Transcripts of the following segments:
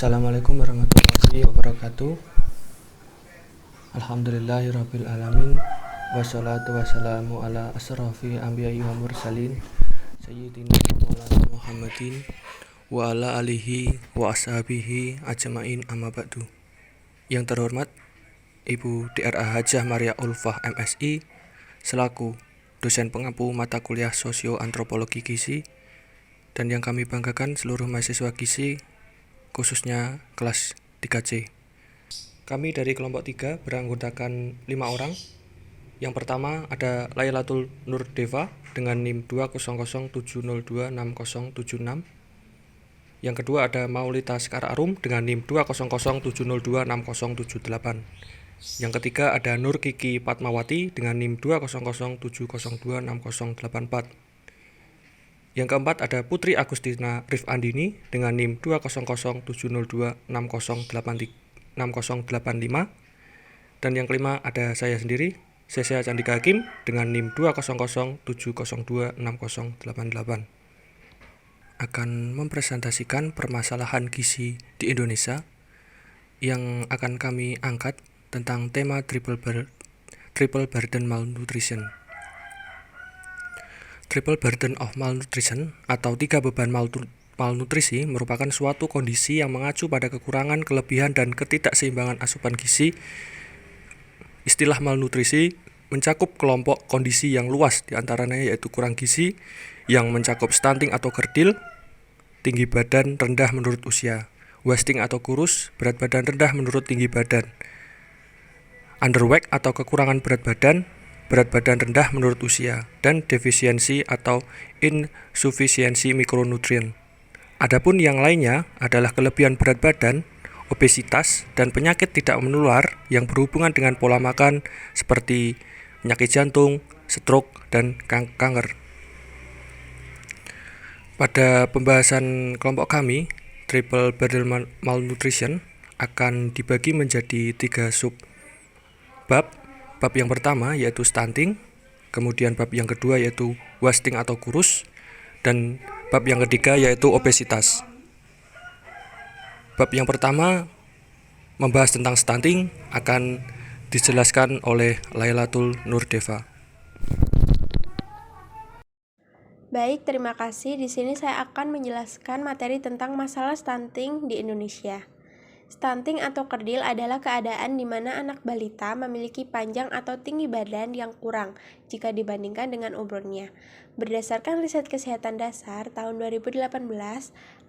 Assalamualaikum warahmatullahi wabarakatuh. Alhamdulillahirabbil alamin. Wassalatu wassalamu ala asrofil anbiya'i wa mursalin sayyidina maulana Muhammadin wa ala alihi wa ashabihi ajmain amma ba'du. Yang terhormat Ibu DRA Hajah Maria Ulfah MSI selaku dosen pengampu mata kuliah Sosio Antropologi Gizi, dan yang kami banggakan seluruh mahasiswa gizi khususnya kelas 3C. Kami dari kelompok 3 beranggotakan 5 orang. Yang pertama ada Lailatul Nur Deva dengan NIM 20070260076. Yang kedua ada Maulita Sekar Arum dengan NIM 20070260078. Yang ketiga ada Nur Kiki Fatmawati dengan NIM 20070260084. Yang keempat ada Putri Agustina Rifandini dengan NIM 20070260085. Dan yang kelima ada saya sendiri, Sesya Candika Hakim dengan NIM 20070260088. Akan mempresentasikan permasalahan gizi di Indonesia yang akan kami angkat tentang tema triple burden malnutrition. Triple burden of malnutrition atau 3 beban malnutrisi merupakan suatu kondisi yang mengacu pada kekurangan, kelebihan, dan ketidakseimbangan asupan gizi. Istilah malnutrisi mencakup kelompok kondisi yang luas, diantaranya yaitu kurang gizi yang mencakup stunting atau kerdil, tinggi badan rendah menurut usia, wasting atau kurus, berat badan rendah menurut tinggi badan, underweight atau kekurangan berat badan rendah menurut usia, dan defisiensi atau insufisiensi mikronutrien. Adapun yang lainnya adalah kelebihan berat badan, obesitas, dan penyakit tidak menular yang berhubungan dengan pola makan seperti penyakit jantung, stroke, dan kanker. Pada pembahasan kelompok kami, triple burden malnutrition akan dibagi menjadi 3 sub bab. Bab yang pertama yaitu stunting, kemudian bab yang kedua yaitu wasting atau kurus, dan bab yang ketiga yaitu obesitas. Bab yang pertama membahas tentang stunting akan dijelaskan oleh Lailatul Nur Deva. Baik, terima kasih. Di sini saya akan menjelaskan materi tentang masalah stunting di Indonesia. Stunting atau kerdil adalah keadaan di mana anak balita memiliki panjang atau tinggi badan yang kurang jika dibandingkan dengan umurnya. Berdasarkan riset kesehatan dasar tahun 2018,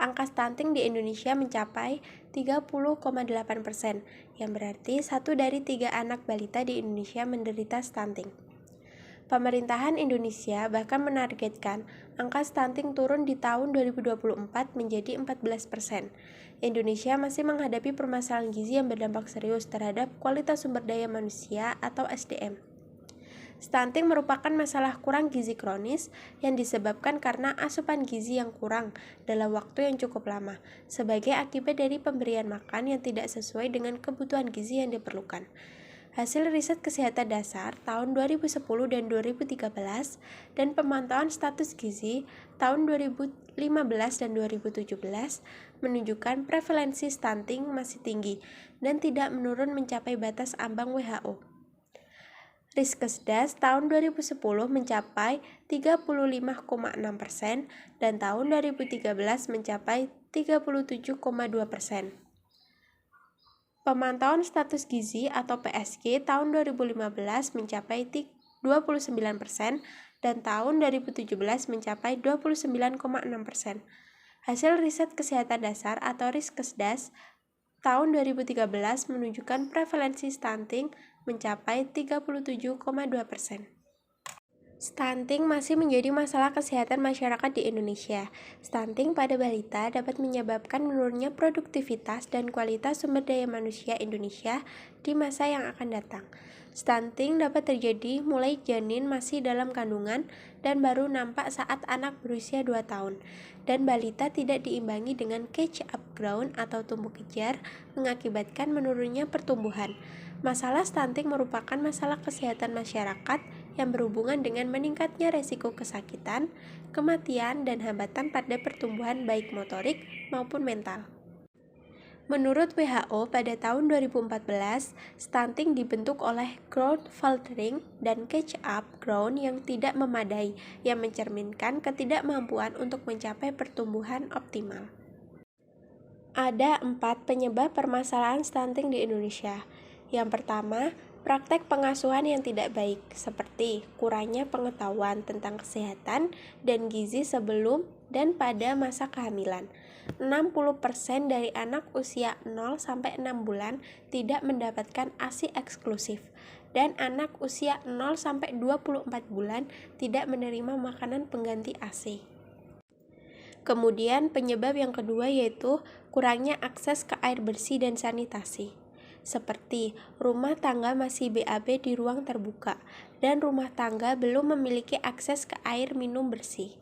angka stunting di Indonesia mencapai 30,8%, yang berarti 1 dari 3 anak balita di Indonesia menderita stunting. Pemerintahan Indonesia bahkan menargetkan angka stunting turun di tahun 2024 menjadi 14%. Indonesia masih menghadapi permasalahan gizi yang berdampak serius terhadap kualitas sumber daya manusia atau SDM. Stunting merupakan masalah kurang gizi kronis yang disebabkan karena asupan gizi yang kurang dalam waktu yang cukup lama, sebagai akibat dari pemberian makan yang tidak sesuai dengan kebutuhan gizi yang diperlukan. Hasil riset kesehatan dasar tahun 2010 dan 2013 dan pemantauan status gizi tahun 2015 dan 2017 menunjukkan prevalensi stunting masih tinggi dan tidak menurun mencapai batas ambang WHO. Riskesdas tahun 2010 mencapai 35,6% dan tahun 2013 mencapai 37,2%. Pemantauan status gizi atau PSG tahun 2015 mencapai 29% dan tahun 2017 mencapai 29,6%. Hasil riset kesehatan dasar atau Riskesdas tahun 2013 menunjukkan prevalensi stunting mencapai 37,2%. Stunting masih menjadi masalah kesehatan masyarakat di Indonesia. Stunting pada balita dapat menyebabkan menurunnya produktivitas dan kualitas sumber daya manusia Indonesia di masa yang akan datang. Stunting dapat terjadi mulai janin masih dalam kandungan dan baru nampak saat anak berusia 2 tahun, dan balita tidak diimbangi dengan catch-up growth atau tumbuh kejar, mengakibatkan menurunnya pertumbuhan. Masalah stunting merupakan masalah kesehatan masyarakat yang berhubungan dengan meningkatnya resiko kesakitan, kematian, dan hambatan pada pertumbuhan baik motorik maupun mental. Menurut WHO, pada tahun 2014, stunting dibentuk oleh growth faltering dan catch-up growth yang tidak memadai, yang mencerminkan ketidakmampuan untuk mencapai pertumbuhan optimal. Ada 4 penyebab permasalahan stunting di Indonesia. Yang pertama, praktek pengasuhan yang tidak baik, seperti kurangnya pengetahuan tentang kesehatan dan gizi sebelum dan pada masa kehamilan. 60% dari anak usia 0-6 bulan tidak mendapatkan ASI eksklusif, dan anak usia 0-24 bulan tidak menerima makanan pengganti ASI. Kemudian penyebab yang kedua yaitu kurangnya akses ke air bersih dan sanitasi, seperti rumah tangga masih BAB di ruang terbuka, dan rumah tangga belum memiliki akses ke air minum bersih.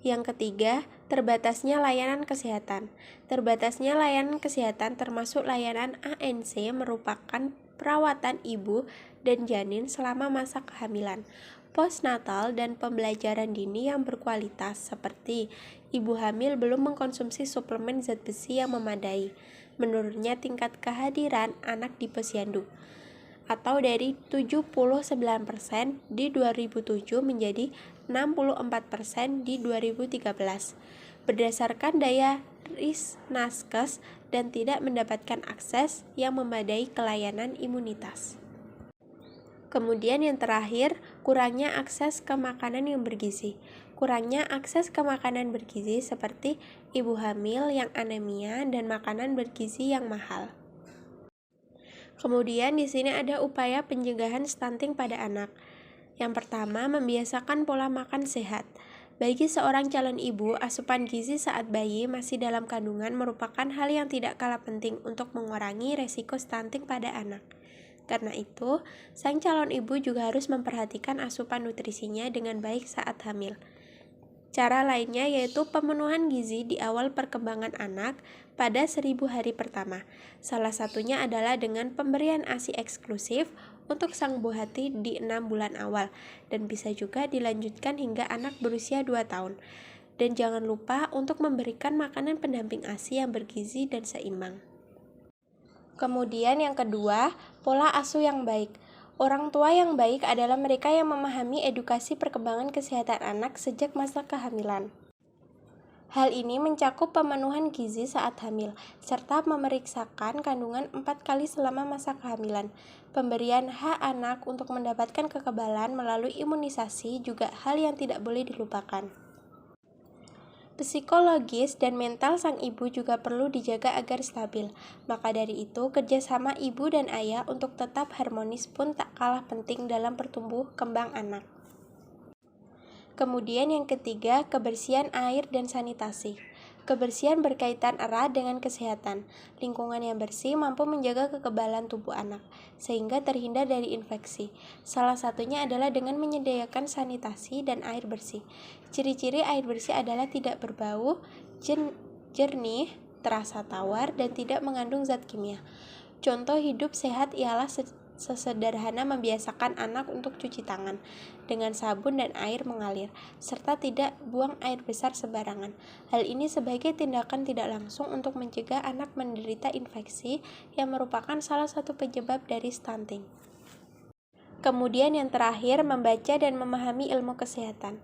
Yang ketiga, terbatasnya layanan kesehatan. Terbatasnya layanan kesehatan termasuk layanan ANC merupakan perawatan ibu dan janin selama masa kehamilan, postnatal, dan pembelajaran dini yang berkualitas, seperti ibu hamil belum mengkonsumsi suplemen zat besi yang memadai, menurunnya tingkat kehadiran anak di posyandu, atau dari 79% di 2007 menjadi 64% di 2013, berdasarkan daya Risnaskes, dan tidak mendapatkan akses yang memadai ke layanan imunitas. Kemudian yang terakhir, kurangnya akses ke makanan yang bergizi. Kurangnya akses ke makanan bergizi seperti ibu hamil yang anemia dan makanan bergizi yang mahal. Kemudian di sini ada upaya pencegahan stunting pada anak. Yang pertama, membiasakan pola makan sehat. Bagi seorang calon ibu, asupan gizi saat bayi masih dalam kandungan merupakan hal yang tidak kalah penting untuk mengurangi resiko stunting pada anak. Karena itu, sang calon ibu juga harus memperhatikan asupan nutrisinya dengan baik saat hamil. Cara lainnya yaitu pemenuhan gizi di awal perkembangan anak pada 1000 hari pertama. Salah satunya adalah dengan pemberian ASI eksklusif untuk sang buah-hati di 6 bulan awal, dan bisa juga dilanjutkan hingga anak berusia 2 tahun. Dan jangan lupa untuk memberikan makanan pendamping ASI yang bergizi dan seimbang. Kemudian yang kedua, pola asuh yang baik. Orang tua yang baik adalah mereka yang memahami edukasi perkembangan kesehatan anak sejak masa kehamilan. Hal ini mencakup pemenuhan gizi saat hamil, serta memeriksakan kandungan 4 kali selama masa kehamilan. Pemberian hak anak untuk mendapatkan kekebalan melalui imunisasi juga hal yang tidak boleh dilupakan. Psikologis dan mental sang ibu juga perlu dijaga agar stabil. Maka dari itu, kerjasama ibu dan ayah untuk tetap harmonis pun tak kalah penting dalam pertumbuh kembang anak. Kemudian yang ketiga, kebersihan air dan sanitasi. Kebersihan berkaitan erat dengan kesehatan. Lingkungan yang bersih mampu menjaga kekebalan tubuh anak, sehingga terhindar dari infeksi. Salah satunya adalah dengan menyediakan sanitasi dan air bersih. Ciri-ciri air bersih adalah tidak berbau, jernih, terasa tawar, dan tidak mengandung zat kimia. Contoh hidup sehat ialah sesederhana membiasakan anak untuk cuci tangan dengan sabun dan air mengalir, serta tidak buang air besar sembarangan. Hal ini sebagai tindakan tidak langsung untuk mencegah anak menderita infeksi yang merupakan salah satu penyebab dari stunting. Kemudian yang terakhir, membaca dan memahami ilmu kesehatan.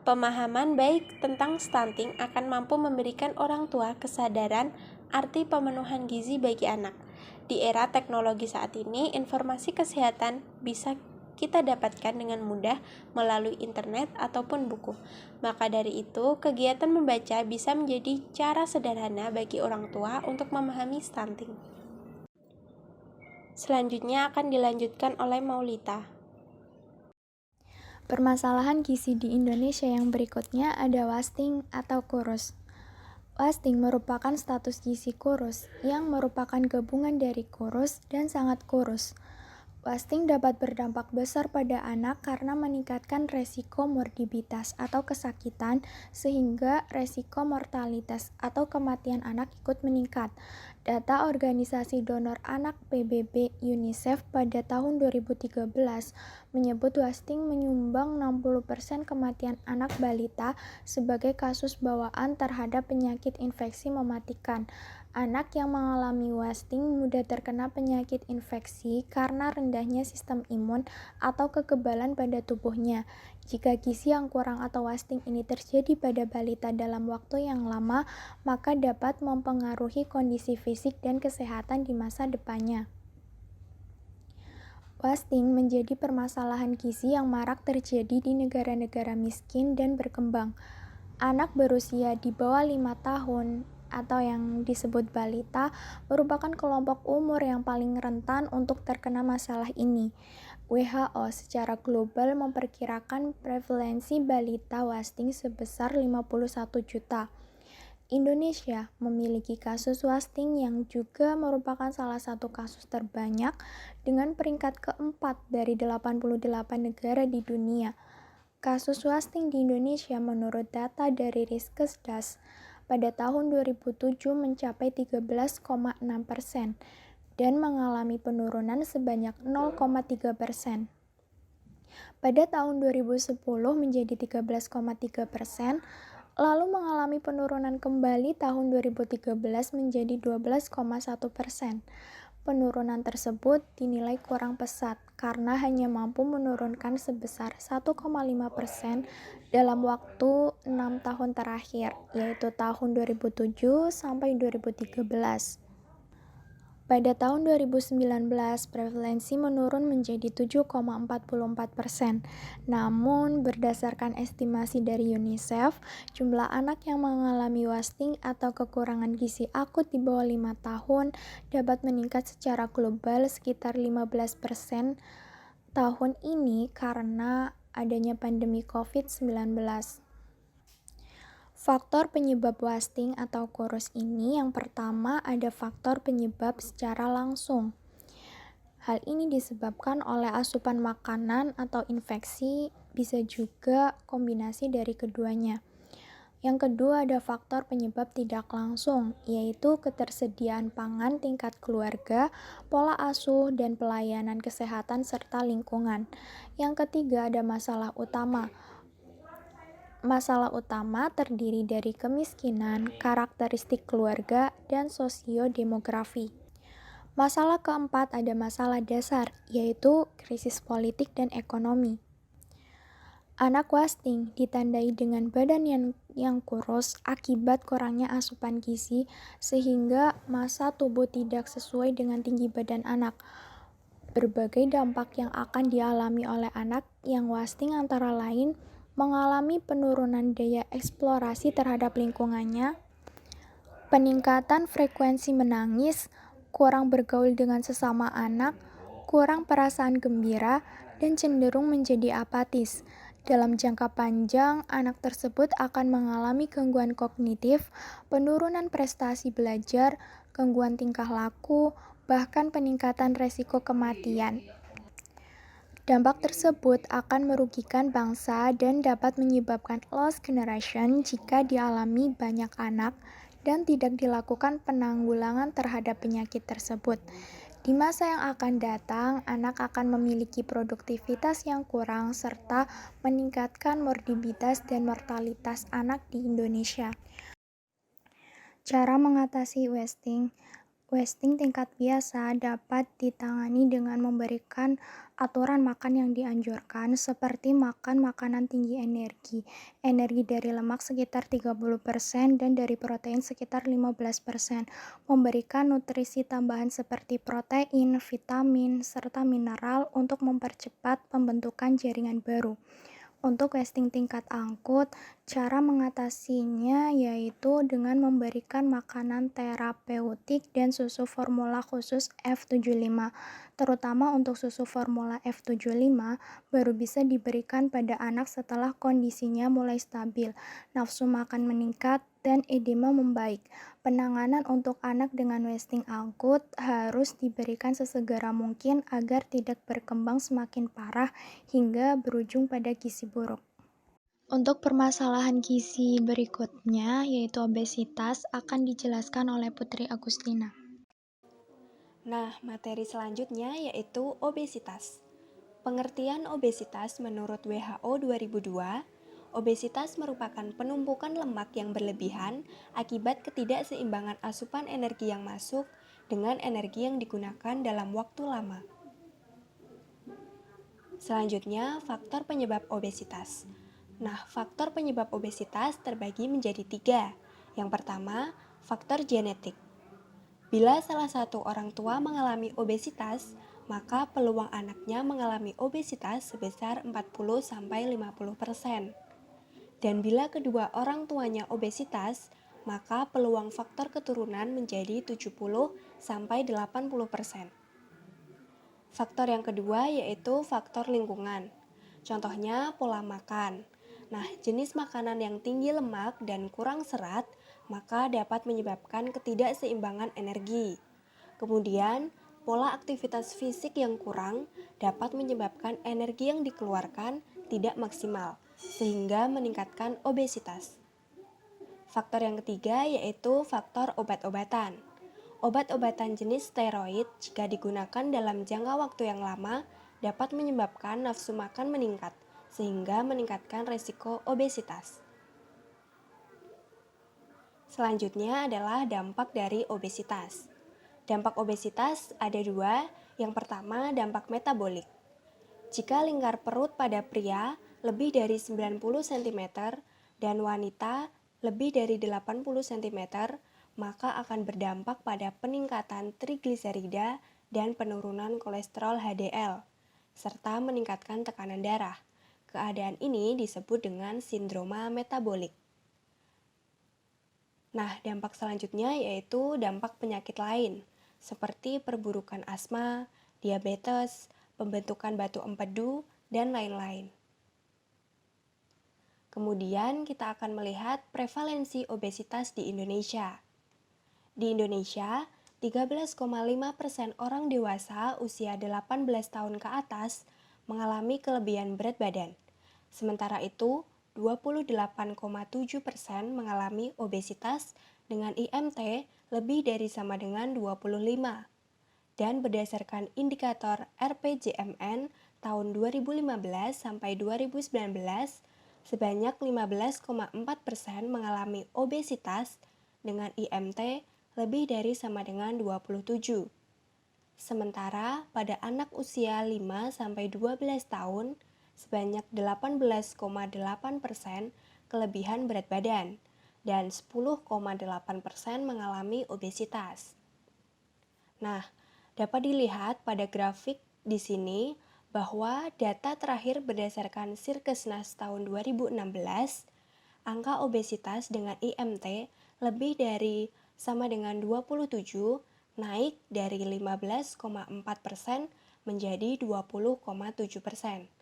Pemahaman baik tentang stunting akan mampu memberikan orang tua kesadaran arti pemenuhan gizi bagi anak. Di era teknologi saat ini, informasi kesehatan bisa kita dapatkan dengan mudah melalui internet ataupun buku. Maka dari itu, kegiatan membaca bisa menjadi cara sederhana bagi orang tua untuk memahami stunting. Selanjutnya akan dilanjutkan oleh Maulita. Permasalahan gizi di Indonesia yang berikutnya ada wasting atau kurus. Wasting merupakan status gizi kurus yang merupakan gabungan dari kurus dan sangat kurus. Wasting dapat berdampak besar pada anak karena meningkatkan resiko morbiditas atau kesakitan sehingga resiko mortalitas atau kematian anak ikut meningkat. Data Organisasi Donor Anak PBB UNICEF pada tahun 2013 menyebut wasting menyumbang 60% kematian anak balita sebagai kasus bawaan terhadap penyakit infeksi mematikan. Anak yang mengalami wasting mudah terkena penyakit infeksi karena rendahnya sistem imun atau kekebalan pada tubuhnya. Jika gizi yang kurang atau wasting ini terjadi pada balita dalam waktu yang lama, maka dapat mempengaruhi kondisi fisik dan kesehatan di masa depannya. Wasting menjadi permasalahan gizi yang marak terjadi di negara-negara miskin dan berkembang. Anak berusia di bawah 5 tahun atau yang disebut balita merupakan kelompok umur yang paling rentan untuk terkena masalah ini. WHO secara global memperkirakan prevalensi balita wasting sebesar 51 juta. Indonesia memiliki kasus wasting yang juga merupakan salah satu kasus terbanyak dengan peringkat keempat dari 88 negara di dunia. Kasus wasting di Indonesia menurut data dari Riskesdas pada tahun 2007 mencapai 13,6% dan mengalami penurunan sebanyak 0,3%. Pada tahun 2010 menjadi 13,3%, lalu mengalami penurunan kembali tahun 2013 menjadi 12,1%. Penurunan tersebut dinilai kurang pesat karena hanya mampu menurunkan sebesar 1,5% dalam waktu 6 tahun terakhir, yaitu tahun 2007 sampai 2013. Pada tahun 2019, prevalensi menurun menjadi 7,44%. Namun, berdasarkan estimasi dari UNICEF, jumlah anak yang mengalami wasting atau kekurangan gizi akut di bawah 5 tahun dapat meningkat secara global sekitar 15% tahun ini karena adanya pandemi COVID-19. Faktor penyebab wasting atau kurus ini yang pertama ada faktor penyebab secara langsung. Hal ini disebabkan oleh asupan makanan atau infeksi, bisa juga kombinasi dari keduanya. Yang kedua ada faktor penyebab tidak langsung, yaitu ketersediaan pangan tingkat keluarga, pola asuh, dan pelayanan kesehatan serta lingkungan. Yang ketiga ada masalah utama. Masalah utama terdiri dari kemiskinan, karakteristik keluarga, dan sosiodemografi. Masalah keempat ada masalah dasar, yaitu krisis politik dan ekonomi. Anak wasting ditandai dengan badan yang kurus akibat kurangnya asupan gizi, sehingga massa tubuh tidak sesuai dengan tinggi badan anak. Berbagai dampak yang akan dialami oleh anak yang wasting antara lain mengalami penurunan daya eksplorasi terhadap lingkungannya, peningkatan frekuensi menangis, kurang bergaul dengan sesama anak, kurang perasaan gembira, dan cenderung menjadi apatis. Dalam jangka panjang, anak tersebut akan mengalami gangguan kognitif, penurunan prestasi belajar, gangguan tingkah laku, bahkan peningkatan resiko kematian. Dampak tersebut akan merugikan bangsa dan dapat menyebabkan lost generation jika dialami banyak anak dan tidak dilakukan penanggulangan terhadap penyakit tersebut. Di masa yang akan datang, anak akan memiliki produktivitas yang kurang serta meningkatkan morbiditas dan mortalitas anak di Indonesia. Cara mengatasi wasting. Wasting tingkat biasa dapat ditangani dengan memberikan aturan makan yang dianjurkan seperti makan makanan tinggi energi dari lemak sekitar 30% dan dari protein sekitar 15%, memberikan nutrisi tambahan seperti protein, vitamin, serta mineral untuk mempercepat pembentukan jaringan baru. Untuk wasting tingkat akut, Cara mengatasinya yaitu dengan memberikan makanan terapeutik dan susu formula khusus F75. Terutama untuk susu formula F75 baru bisa diberikan pada anak setelah kondisinya mulai stabil, nafsu makan meningkat, dan edema membaik. Penanganan untuk anak dengan wasting akut harus diberikan sesegera mungkin agar tidak berkembang semakin parah hingga berujung pada gizi buruk. Untuk permasalahan gizi berikutnya, yaitu obesitas, akan dijelaskan oleh Putri Agustina. Nah, materi selanjutnya yaitu obesitas. Pengertian obesitas menurut WHO 2002, obesitas merupakan penumpukan lemak yang berlebihan akibat ketidakseimbangan asupan energi yang masuk dengan energi yang digunakan dalam waktu lama. Selanjutnya, faktor penyebab obesitas. Nah, faktor penyebab obesitas terbagi menjadi 3. Yang pertama, faktor genetik. Bila salah satu orang tua mengalami obesitas, maka peluang anaknya mengalami obesitas sebesar 40-50%. Dan bila kedua orang tuanya obesitas, maka peluang faktor keturunan menjadi 70-80%. Faktor yang kedua yaitu faktor lingkungan. Contohnya pola makan. Nah, jenis makanan yang tinggi lemak dan kurang serat maka dapat menyebabkan ketidakseimbangan energi. Kemudian, pola aktivitas fisik yang kurang dapat menyebabkan energi yang dikeluarkan tidak maksimal, sehingga meningkatkan obesitas. Faktor yang ketiga yaitu faktor obat-obatan. Obat-obatan jenis steroid jika digunakan dalam jangka waktu yang lama dapat menyebabkan nafsu makan meningkat, sehingga meningkatkan risiko obesitas. Selanjutnya adalah dampak dari obesitas. Dampak obesitas ada 2, yang pertama dampak metabolik. Jika lingkar perut pada pria lebih dari 90 cm dan wanita lebih dari 80 cm, maka akan berdampak pada peningkatan trigliserida dan penurunan kolesterol HDL, serta meningkatkan tekanan darah. Keadaan ini disebut dengan sindroma metabolik. Nah, dampak selanjutnya yaitu dampak penyakit lain, seperti perburukan asma, diabetes, pembentukan batu empedu, dan lain-lain. Kemudian kita akan melihat prevalensi obesitas di Indonesia. Di Indonesia, 13,5% orang dewasa usia 18 tahun ke atas mengalami kelebihan berat badan. Sementara itu, 28,7% mengalami obesitas dengan IMT lebih dari sama dengan 25. Dan berdasarkan indikator RPJMN tahun 2015 sampai 2019, sebanyak 15,4% mengalami obesitas dengan IMT lebih dari sama dengan 27. Sementara pada anak usia 5-12 tahun, sebanyak 18,8% kelebihan berat badan dan 10,8% mengalami obesitas. Nah, dapat dilihat pada grafik di sini bahwa data terakhir berdasarkan Sirkesnas tahun 2016, angka obesitas dengan IMT lebih dari sama dengan 27 naik dari 15,4% menjadi 20,7%.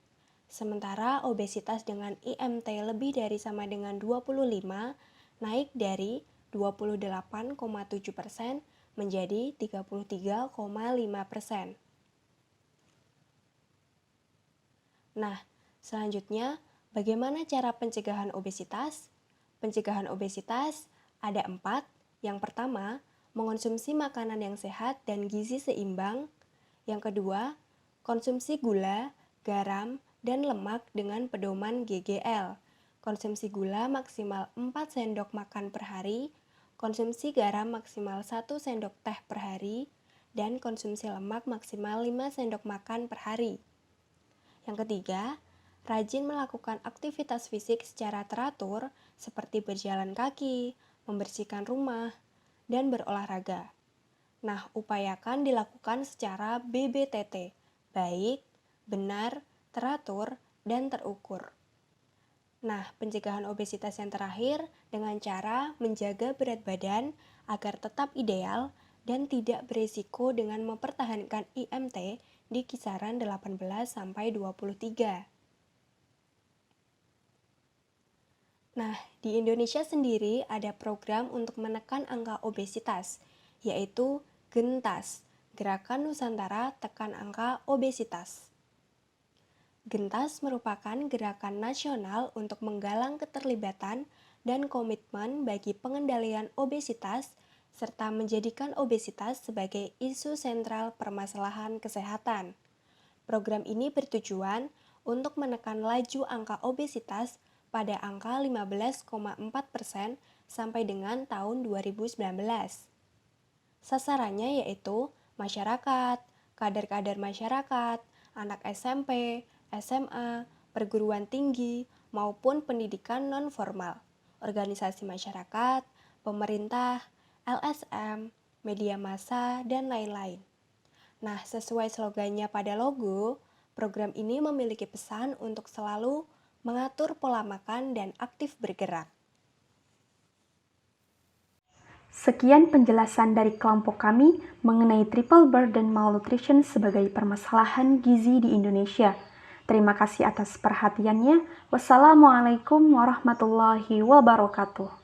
Sementara obesitas dengan IMT lebih dari sama dengan 25 naik dari 28,7% menjadi 33,5%. Nah, selanjutnya bagaimana cara pencegahan obesitas? Pencegahan obesitas ada 4. Yang pertama, mengonsumsi makanan yang sehat dan gizi seimbang. Yang kedua, konsumsi gula, garam, dan lemak dengan pedoman GGL. Konsumsi gula maksimal 4 sendok makan per hari, konsumsi garam maksimal 1 sendok teh per hari, dan konsumsi lemak maksimal 5 sendok makan per hari. Yang ketiga, rajin melakukan aktivitas fisik secara teratur seperti berjalan kaki, membersihkan rumah, dan berolahraga. Nah, upayakan dilakukan secara BBTT, baik, benar, teratur, dan terukur. Nah, pencegahan obesitas yang terakhir dengan cara menjaga berat badan agar tetap ideal dan tidak berisiko dengan mempertahankan IMT di kisaran 18-23. Nah, di Indonesia sendiri ada program untuk menekan angka obesitas, yaitu GENTAS, Gerakan Nusantara Tekan Angka Obesitas. GENTAS merupakan gerakan nasional untuk menggalang keterlibatan dan komitmen bagi pengendalian obesitas serta menjadikan obesitas sebagai isu sentral permasalahan kesehatan. Program ini bertujuan untuk menekan laju angka obesitas pada angka 15,4% sampai dengan tahun 2019. Sasarannya yaitu masyarakat, kader-kader masyarakat, anak SMP, SMA, perguruan tinggi, maupun pendidikan non-formal, organisasi masyarakat, pemerintah, LSM, media massa, dan lain-lain. Nah, sesuai slogannya pada logo, program ini memiliki pesan untuk selalu mengatur pola makan dan aktif bergerak. Sekian penjelasan dari kelompok kami mengenai triple burden malnutrition sebagai permasalahan gizi di Indonesia. Terima kasih atas perhatiannya. Wassalamualaikum warahmatullahi wabarakatuh.